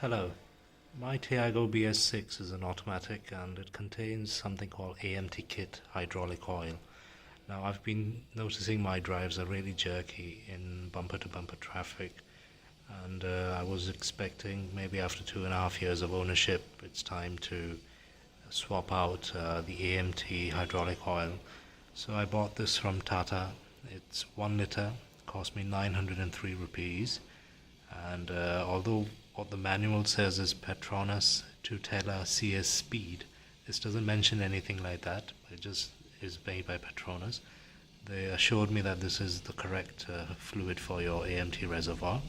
Hello, my Tiago BS6 is an automatic and it contains something called AMT Kit hydraulic oil. Now I've been noticing my drives are really jerky in bumper to bumper traffic, and I was expecting maybe after 2.5 years of ownership it's time to swap out the AMT hydraulic oil. So I bought this from Tata. It's 1 litre, cost me 903 rupees, and although what the manual says is Petronas to Tata CS speed, this doesn't mention anything like that. It just is made by Petronas. They assured me that this is the correct fluid for your AMT reservoir.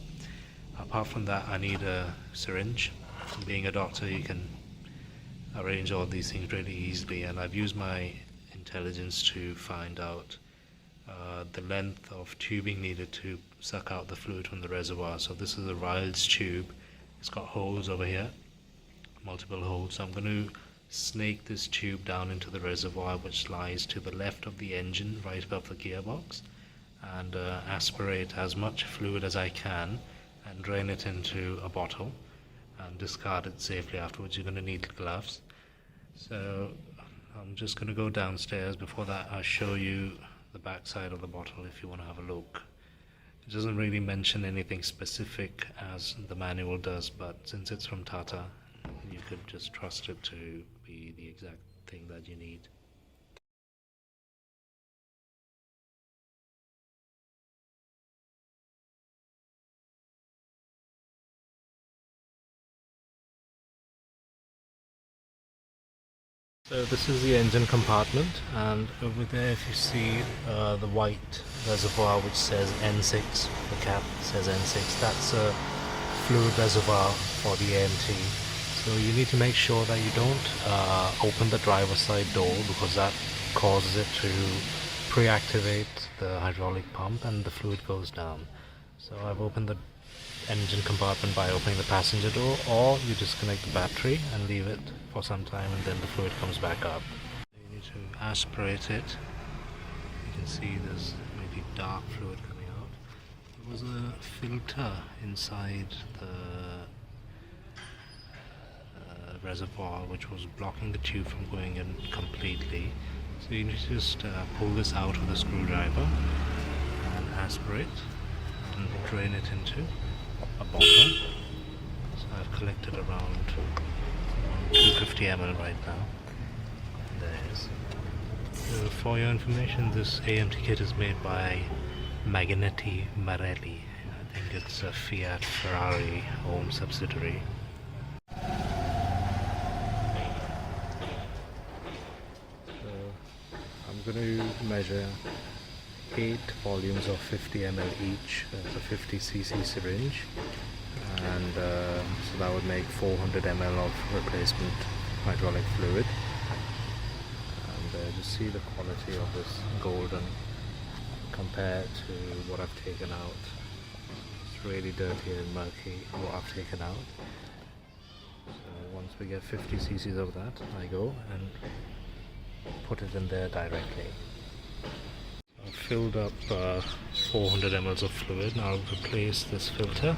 Apart from that, I need a syringe. Being a doctor, you can arrange all these things really easily, and I've used my intelligence to find out the length of tubing needed to suck out the fluid from the reservoir. So this is a Riles tube. It's got holes over here, multiple holes. So I'm going to snake this tube down into the reservoir, which lies to the left of the engine, right above the gearbox, and aspirate as much fluid as I can and drain it into a bottle and discard it safely afterwards. You're going to need gloves. So I'm just going to go downstairs. Before that, I'll show you the back side of the bottle if you want to have a look. It doesn't really mention anything specific as the manual does, but since it's from Tata, you could just trust it to be the exact thing that you need. So this is the engine compartment, and over there if you see the white reservoir which says N6, the cap says N6, that's a fluid reservoir for the AMT. So you need to make sure that you don't open the driver's side door, because that causes it to pre-activate the hydraulic pump and the fluid goes down. So I've opened the engine compartment by opening the passenger door, or you disconnect the battery and leave it for some time and then the fluid comes back up. You need to aspirate it. You can see there's maybe dark fluid coming out. There was a filter inside the reservoir which was blocking the tube from going in completely. So you need to just pull this out with a screwdriver and aspirate and drain it into a bottle. So I've collected around 250 ml right now. And there it is. So for your information, this AMT kit is made by Magneti Marelli. I think it's a Fiat Ferrari home subsidiary. So I'm going to measure 8 volumes of 50 ml each. That's a 50cc syringe, and so that would make 400 ml of replacement hydraulic fluid. And just see the quality of this golden compared to what I've taken out. It's really dirty and murky what I've taken out. So once we get 50 cc's of that, I go and put it in there directly. I've filled up 400 ml of fluid. Now I'll replace this filter.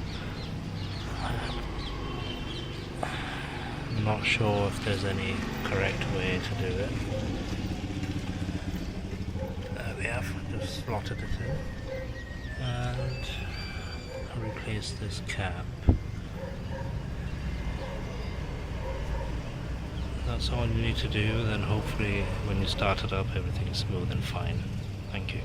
I'm not sure if there's any correct way to do it. There we have, just slotted it in. And I'll replace this cap. That's all you need to do, then hopefully when you start it up everything is smooth and fine. Thank you.